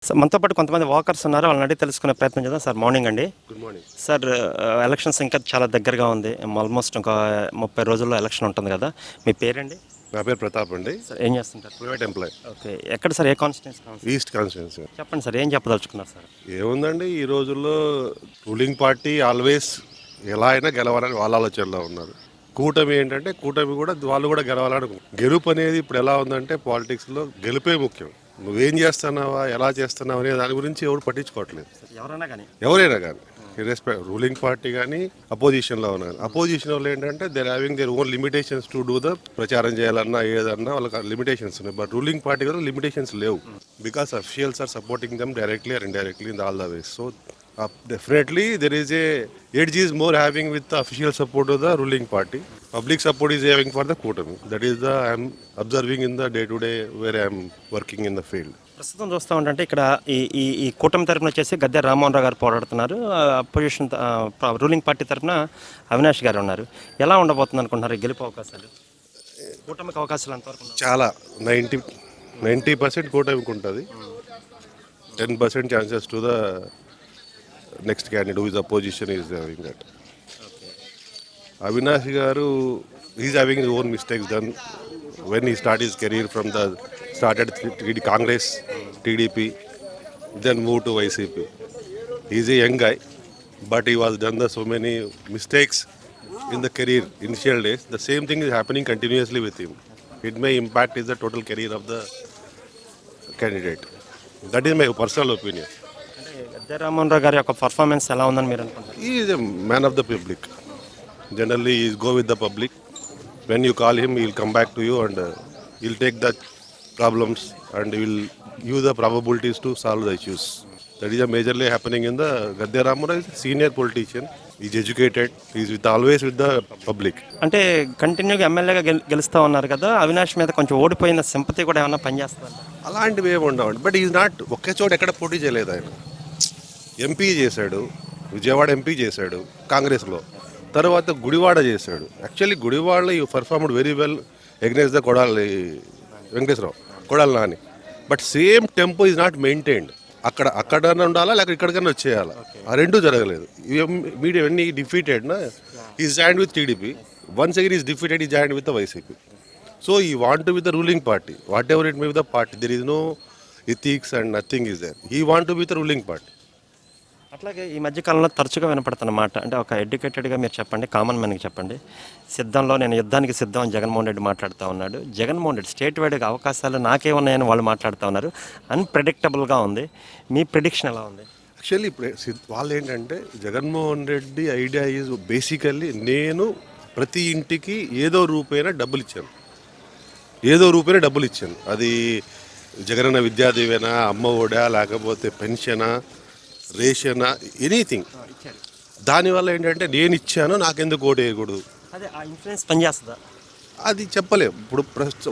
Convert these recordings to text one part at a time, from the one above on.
Sir మనతో పాటు కొంతమంది వాకర్స్ ఉన్నారు. వాళ్ళని అడిగి తెలుసుకునే ప్రయత్నం చేద్దాం. సార్ మార్నింగ్ అండి. Good morning. సార్ ఎలక్షన్స్ ఇంకా చాలా దగ్గరగా ఉంది. ఆల్మోస్ట్ ఒక 30 రోజుల్లో ఎలక్షన్ ఉంటుంది కదా. మీ పేరండి? నా పేరు ప్రతాప్ అండి. సార్ ఏం చేస్తుంటారు? Private employee. ఓకే. ఎక్కడ సార్, ఏ కాన్స్టిట్యూన్సీ? East constituency. చెప్పండి సార్, ఏం చెప్పదలుచుకున్నారు సార్? ఏముందండి, ఈ రోజుల్లో రూలింగ్ పార్టీ ఆల్వేస్ ఎలా అయినా గెలవాలని వాళ్ళ ఆలోచనలో ఉన్నారు. కూటమి ఏంటంటే కూటమి కూడా వాళ్ళు కూడా గెలవాలనుకుంటున్నారు. గెలుపు అనేది ఇప్పుడు ఎలా ఉందంటే పాలిటిక్స్లో గెలుపే ముఖ్యం. నువ్వేం చేస్తున్నావా, ఎలా చేస్తున్నావు అనే దాని గురించి ఎవరు పట్టించుకోవట్లేదు. ఎవరైనా కానీ రెస్పెక్ట్ రూలింగ్ పార్టీ కానీ అపోజిషన్లో ఉన్నారు. అపోజిషన్ వాళ్ళు ఏంటంటే they having their own limitations to do the ప్రచారం చేయాలన్నా ఏదన్నా వాళ్ళకి లిమిటేషన్స్ ఉన్నాయి. బట్ రూలింగ్ పార్టీ కూడా లిమిటేషన్స్ లేవు. Because officials are supporting them directly or indirectly in all the ways. So definitely there is a edge is more having with the official support of the ruling party. Public support is having for the Kutami. That is the I am observing in the day to day where I am working in the field. ప్రస్తుతం చూస్తూ ఉంటే ఇక్కడ ఈ ఈ ఈ కూటమి తరపున వచ్చేసి గద్దె రామ్మోహన్ రావు గారు పోరాడుతున్నారు. అపోజిషన్ రూలింగ్ పార్టీ తరపున అవినాష్ గారు ఉన్నారు. ఎలా ఉండబోతుంది అనుకుంటున్నారు ఈ గెలుపు అవకాశాలు? కూటమికి అవకాశాలు అంతవరకు చాలా 90% కూటమికి ఉంటుంది. 10% chances to the next candidate who is opposition is having that. Avinash garu, he is having his own mistakes done when he started his career from the started Congress, TDP, then moved to YCP. He is a young guy, but he was done the so many mistakes in the career initial days. The same thing is happening continuously with him. It may impact his the total career of the candidate. That is my personal opinion. Gadde Rammohan Rao గారి యొక్క performance ఎలా ఉందని మీరు అనుకుంటారు? He is a man of the public. Generally, he go with the public. When you call him, he will come back to you and he will take the problems and he will use the probabilities to solve the issues. That is majorly happening in the Gద్దె Rammohan Rao is a senior politician. He is educated. He is always with the public. అంటే కంటిన్యూగా ఎమ్మెల్యేగా గెలుస్తూ ఉన్నారు కదా, అవినాష్ మీద కొంచెం ఓడిపోయిన sympathy కూడా ఏమన్నా పనిచేస్తుంది? అలాంటివి ఏమి ఉండవండి. బట్ ఈజ్ నాట్ ఒకే చోట ఎక్కడ పోటీ చేయలేదు ఆయన. ఎంపీ చేశాడు, విజయవాడ ఎంపీ చేశాడు కాంగ్రెస్లో. తర్వాత గుడివాడ చేశాడు. Actually Gudivada you performed very well against the Kodali Venkateswararao, Kodali Nani. But same tempo is not maintained. అక్కడన్నా ఉండాలా లేక ఇక్కడికన్నా వచ్చేయాలా, ఆ రెండూ జరగలేదు. మీడియా ఎన్ని డిఫీటెడ్ నా is joined with TDP. Once again is defeated is joined with the YCP. So he want to with the ruling party, whatever it may with the party, there is no ethics and nothing is there. He want to with the ruling party. అట్లాగే ఈ మధ్యకాలంలో తరచుగా వినపడుతున్నమాట, అంటే ఒక ఎడ్యుకేటెడ్గా మీరు చెప్పండి, common మ్యాన్కి చెప్పండి, సిద్ధంలో నేను యుద్ధానికి సిద్ధం అని జగన్మోహన్ రెడ్డి మాట్లాడుతూ ఉన్నాడు. జగన్మోహన్ రెడ్డి స్టేట్ వైడ్గా అవకాశాలు నాకే ఉన్నాయని వాళ్ళు మాట్లాడుతూ ఉన్నారు. అన్ప్రెడిక్టబుల్గా ఉంది. మీ ప్రిడిక్షన్ ఎలా ఉంది? యాక్చువల్లీ ఇప్పుడు వాళ్ళు ఏంటంటే Jaganmohan Reddy idea is basically నేను ప్రతి ఇంటికి ఏదో రూపైనా డబ్బులు ఇచ్చాను. అది జగనన్న విద్యాదీవేనా, అమ్మ ఒడా, లేకపోతే పెన్షనా, రేషనా, ఎనీథింగ్. దానివల్ల ఏంటంటే నేను ఇచ్చాను, నాకెందుకు ఓటు వేయకూడదు, అదే ఆ ఇన్ఫ్లుయెన్స్ పనిచేస్తుందా? అది చెప్పలేము. ఇప్పుడు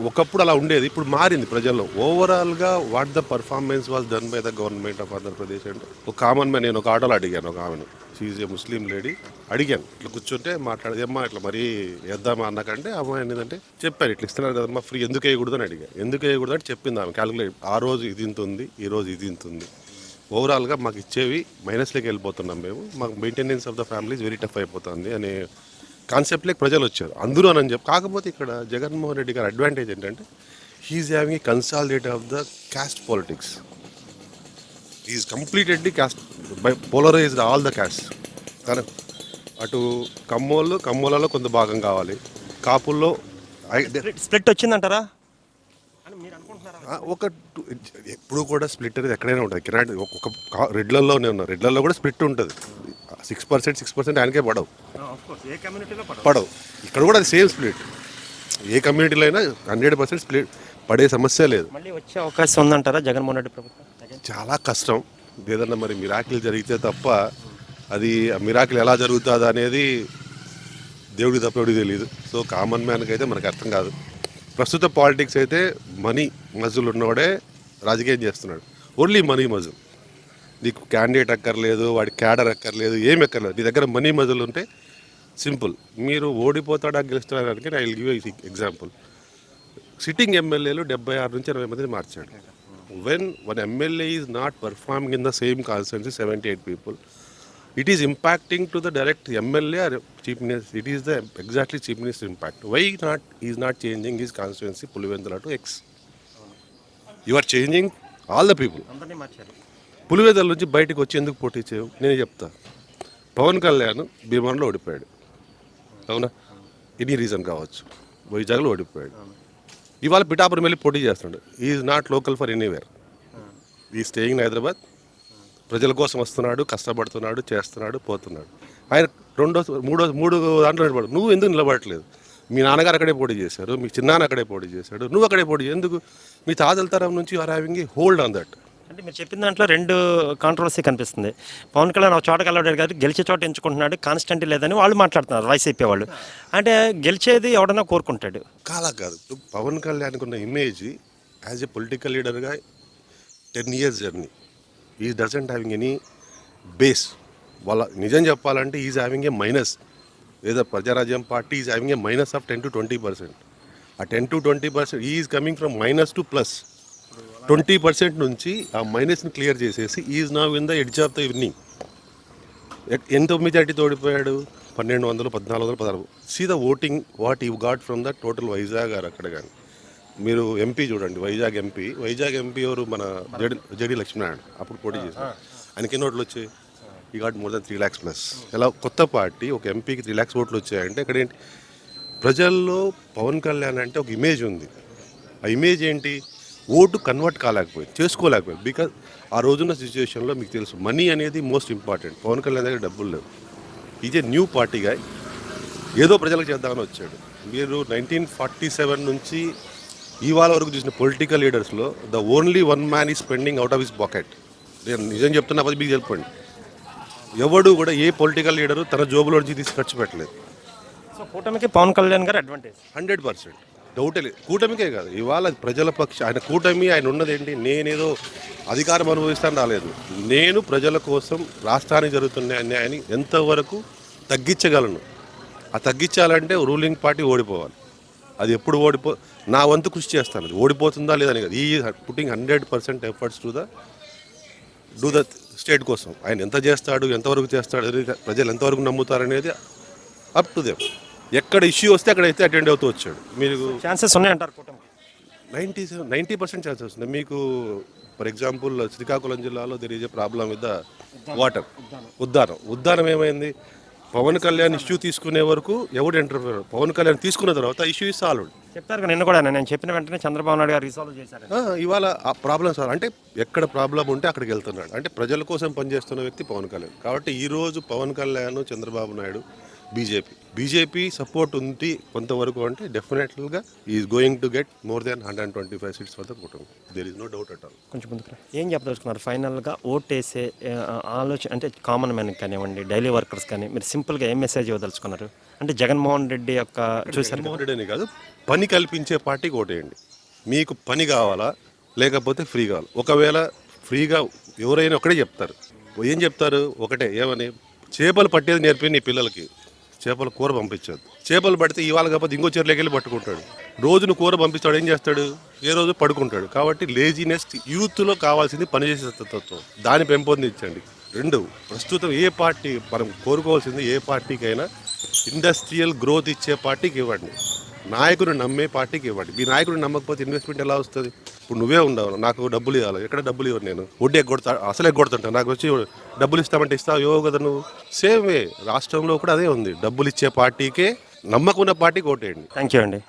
ఒకప్పుడు అలా ఉండేది, ఇప్పుడు మారింది ప్రజల్లో. ఓవరాల్గా what the performance was done by the government of Andhra Pradesh అంటే ఒక కామన్ మ్యాన్. నేను ఒక ఆటోలో అడిగాను, ఒక ఆమెను, షీఈ్ ఏ ముస్లిం లేడీ, అడిగాను ఇట్లా కూర్చుంటే మాట్లాడేదమ్మా ఇట్లా మరీ వేద్దామా అన్నకంటే అమ్మాయి ఏంటంటే చెప్పారు ఇట్లా ఇస్తున్నారు కదమ్మా ఫ్రీ, ఎందుకు వేయకూడదు అని అడిగాను. ఎందుకు వేయకూడదు అంటే చెప్పింది ఆమె క్యాలిక్యులేట్. ఆ రోజు ఇది ఇంత ఉంది, ఈ రోజు ఇది ఇంత ఉంది. ఓవరాల్గా మాకు ఇచ్చేవి మైనస్లోకి వెళ్ళిపోతున్నాం మేము, మాకు maintenance of the families very tough అయిపోతుంది అనే కాన్సెప్ట్లోకి ప్రజలు వచ్చారు అందరూ అని చెప్పి. కాకపోతే ఇక్కడ జగన్మోహన్ రెడ్డి గారి అడ్వాంటేజ్ ఏంటంటే he is having a consolidate of the caste politics. Is completely caste by polarized all the caste. కానీ అటు కమ్మోళ్ళలో కొంత భాగం కావాలి, కాపుల్లో స్ప్లిట్ వచ్చిందంటారా? ఒక ఎప్పుడు కూడా స్ప్లిట్ అనేది ఎక్కడైనా ఉంటుంది. కిరాటి ఒక రెడ్లలోనే ఉన్నారు, రెడ్లలో కూడా స్ప్లిట్ ఉంటుంది. 6% ఆయనకే పడవు. ఇక్కడ కూడా అది సేమ్ స్ప్లిట్. ఏ కమ్యూనిటీలో అయినా 100% స్ప్లిట్ పడే సమస్య లేదు. మళ్ళీ వచ్చే అవకాశం ఉందంటారా జగన్మోహన్ రెడ్డి ప్రభుత్వం? చాలా కష్టం. ఏదన్నా మరి మిరాకిల్ జరిగితే తప్ప అది మిరాకిల్ ఎలా జరుగుతుందో అనేది దేవుడికి తప్ప ఎవడికి తెలియదు. సో కామన్ మ్యాన్కి అయితే మనకు అర్థం కాదు. ప్రస్తుత పాలిటిక్స్ అయితే మనీ మజులు ఉన్నవాడే రాజకీయం చేస్తున్నాడు. Only money మజుల్. నీకు క్యాండిడేట్ అక్కర్లేదు, వాడి క్యాడర్ అక్కర్లేదు, ఏమి అక్కర్లేదు. నీ దగ్గర మనీ మజులు ఉంటే సింపుల్. మీరు ఓడిపోతాడా గెలుస్తాడానికి I will give example. Sitting ఎమ్మెల్యేలు 76 నుంచి 80 మందిని మార్చాడు. when one MLA is not performing in the same constituency, 78 people, it is impacting to the direct MLA or chief minister. It is the exactly chief minister impact. Why not? He is not changing his constituency Pulivendula to X. You are changing all the people. అందరినీ మార్చారు. పులివెందుల నుంచి బయటకు వచ్చి ఎందుకు పోటీ చేయవు నేనే చెప్తా. పవన్ కళ్యాణ్ భీమవరంలో ఓడిపోయాడు, అవునా? ఎనీ రీజన్ కావచ్చు, వైజాగ్లో ఓడిపోయాడు. ఇవాళ పిఠాపురం వెళ్ళి పోటీ చేస్తున్నాడు. Is not local for anywhere. ఈ స్టేయింగ్ ఇన్ హైదరాబాద్. ప్రజల కోసం వస్తున్నాడు, కష్టపడుతున్నాడు, చేస్తున్నాడు, పోతున్నాడు. ఆయన మూడు దాంట్లో నిలబడు. నువ్వు ఎందుకు నిలబడట్లేదు? మీ నాన్నగారు అక్కడే పోటీ చేశారు, మీ చిన్నాన్న అక్కడే పోటీ చేశాడు, నువ్వు అక్కడే పోటీ ఎందుకు? మీ తాతల తరం నుంచి are having a hold on that. అంటే మీరు చెప్పిన దాంట్లో రెండు కాంట్రవర్సీ కనిపిస్తుంది. పవన్ కళ్యాణ్ ఒక చోట కలవడాడు కాదు, గెలిచే చోట ఎంచుకుంటున్నాడు, కాన్స్టెంట్ లేదని వాళ్ళు మాట్లాడుతున్నారు, వైసీపీ వాళ్ళు. అంటే గెలిచేది ఎవడన్నా కోరుకుంటాడు. కాదు. ఇప్పుడు పవన్ కళ్యాణ్కి ఉన్న ఇమేజ్ యాజ్ ఎ పొలిటికల్ లీడర్గా 10 years జర్నీ. ఈ డజంట్ హ్యావింగ్ ఎనీ బేస్. వాళ్ళ నిజం చెప్పాలంటే ఈజ్ హ్యావింగ్ ఏ మైనస్. ఏదో Prajarajyam party is having a minus of 10 to 20%. ఆ 10 to 20% is coming from minus to plus. 20% నుంచి ఆ మైనస్ని క్లియర్ చేసేసి is now in the edge of the evening. ఎంత మెజార్టీతో ఓడిపోయాడు? 1200, 1400, 16. See the voting what you got from the total Vizag or అక్కడ. కానీ మీరు ఎంపీ చూడండి, వైజాగ్ ఎంపీ ఎవరు? మన జడి లక్ష్మీనారాయణ అప్పుడు పోటీ చేశారు. ఆయనకి ఎన్ని ఓట్లు వచ్చాయి? ఈ got more than 3 lakhs plus. ఎలా కొత్త పార్టీ ఒక ఎంపీకి 3 lakhs ఓట్లు వచ్చాయంటే ఇక్కడ ఏంటి? ప్రజల్లో పవన్ కళ్యాణ్ అంటే ఒక ఇమేజ్ ఉంది. ఆ ఇమేజ్ ఏంటి? ఓటు కన్వర్ట్ కాలేకపోయింది, చేసుకోలేకపోయింది. బికాజ్ ఆ రోజున్న సిచ్యువేషన్లో మీకు తెలుసు మనీ అనేది మోస్ట్ ఇంపార్టెంట్. పవన్ కళ్యాణ్ దగ్గర డబ్బులు లేవు. ఈజ్ ఏ న్యూ పార్టీగా ఏదో ప్రజలకు చేద్దామని వచ్చాడు. మీరు 1947 నుంచి ఇవాళ వరకు చూసిన పొలిటికల్ లీడర్స్లో the only one man he spending out of his pocket. నేను నిజం చెప్తున్నా, అది మీకు చెప్పండి. ఎవడు కూడా ఏ పొలిటికల్ లీడరు తన జోబులో నుంచి తీసి ఖర్చు పెట్టలేదు. సో కూటమికి పవన్ కళ్యాణ్ గారు అడ్వాంటేజ్ 100%. డౌటే లేదు. కూటమికే కాదు, ఇవాళ ప్రజల ఆయన కూటమి. ఆయన ఉన్నది ఏంటి? నేనేదో అధికారం అనుభవిస్తాను రాలేదు. నేను ప్రజల కోసం రాష్ట్రానికి జరుగుతున్న అన్యాయాన్ని ఎంతవరకు తగ్గించగలను. ఆ తగ్గించాలంటే రూలింగ్ పార్టీ ఓడిపోవాలి. అది ఎప్పుడు నా వంతు కృషి చేస్తాను. అది ఓడిపోతుందా లేదని కాదు. ఈ putting 100% efforts do the state కోసం. ఆయన ఎంత చేస్తాడు, ఎంతవరకు చేస్తాడు, ప్రజలు ఎంతవరకు నమ్ముతారనేది అప్ టు దెమ్. ఎక్కడ ఇష్యూ వస్తే అక్కడైతే అటెండ్ అవుతూ వచ్చాడు. మీరు ఛాన్సెస్ ఉన్నాయంటారు కూటమికి? 90% ఛాన్సెస్ ఉంది. మీకు ఫర్ ఎగ్జాంపుల్ శ్రీకాకుళం జిల్లాలో there is a problem with the water. Uddanam ఏమైంది? పవన్ కళ్యాణ్ ఇష్యూ తీసుకునే వరకు ఎవడు ఎంటర్ఫియర్. పవన్ కళ్యాణ్ తీసుకున్న తర్వాత ఇష్యూ ఇస్ సాల్వ్డ్. చెప్తారు కదా, నిన్న కూడా నేను చెప్పిన వెంటనే చంద్రబాబు నాయుడు గారు రిసాల్వ్ చేశారు. ఇవాళ ఆ ప్రాబ్లం సాల్వ్. అంటే ఎక్కడ ప్రాబ్లం ఉంటే అక్కడికి వెళ్తున్నాడు. అంటే ప్రజల కోసం పనిచేస్తున్న వ్యక్తి పవన్ కళ్యాణ్. కాబట్టి ఈరోజు పవన్ కళ్యాణ్, చంద్రబాబు నాయుడు, బీజేపీ సపోర్ట్ ఉంది కొంతవరకు. అంటే డెఫినెట్గా is going to get more than 125 seats for the కూటమి. There is no doubt at all. కొంచెం ముందుకు ఏం చెప్పదలుచుకున్నారు ఫైనల్గా? ఓటేసే ఆలోచన అంటే కామన్ మ్యాన్కి కానివ్వండి, డైలీ వర్కర్స్ కానీ మీరు సింపుల్గా ఏం మెసేజ్ ఇవ్వదలుచుకున్నారు? అంటే జగన్మోహన్ రెడ్డి యొక్క చూసారు, జగన్మోహన్ రెడ్డి అని కాదు, పని కల్పించే పార్టీకి ఓటేయండి. మీకు పని కావాలా లేకపోతే ఫ్రీ కావాలి. ఒకవేళ ఫ్రీగా ఎవరైనా ఒకటే చెప్తారు. ఏం చెప్తారు? ఒకటే, ఏమని? చేపలు పట్టేది నేర్పి నీ పిల్లలకి చేపల కూర పంపించదు. చేపలు పడితే ఇవాళ కాకపోతే ఇంకో చెర్లోకి వెళ్ళి పట్టుకుంటాడు. రోజును కూర పంపిస్తాడు, ఏం చేస్తాడు? ఏ రోజు పడుకుంటాడు. కాబట్టి లేజినెస్ యూత్లో కావాల్సింది పనిచేసే తత్వం. దాన్ని పెంపొందించండి. 2, ప్రస్తుతం ఏ పార్టీ మనం కోరుకోవాల్సింది, ఏ పార్టీకైనా ఇండస్ట్రియల్ గ్రోత్ ఇచ్చే పార్టీకి ఇవ్వండి. నాయకుడిని నమ్మే పార్టీకి ఇవ్వండి. మీ నాయకుడిని నమ్మకపోతే ఇన్వెస్ట్మెంట్ ఎలా వస్తుంది? ఇప్పుడు నువ్వే ఉండవు, నాకు డబ్బులు ఇవ్వాలి. ఎక్కడ డబ్బులు ఇవ్వను నేను, వడ్డీ ఎగ్గొడతా, అసలు ఎగ్గొడుతుంటా. నాకు వచ్చి డబ్బులు ఇస్తామంటే ఇస్తావు, ఇవ్వవు కదా నువ్వు. సేమ్ వే రాష్ట్రంలో కూడా అదే ఉంది. డబ్బులు ఇచ్చే పార్టీకే, నమ్మకం ఉన్న పార్టీకి ఓటేయండి. థ్యాంక్ యూ అండి.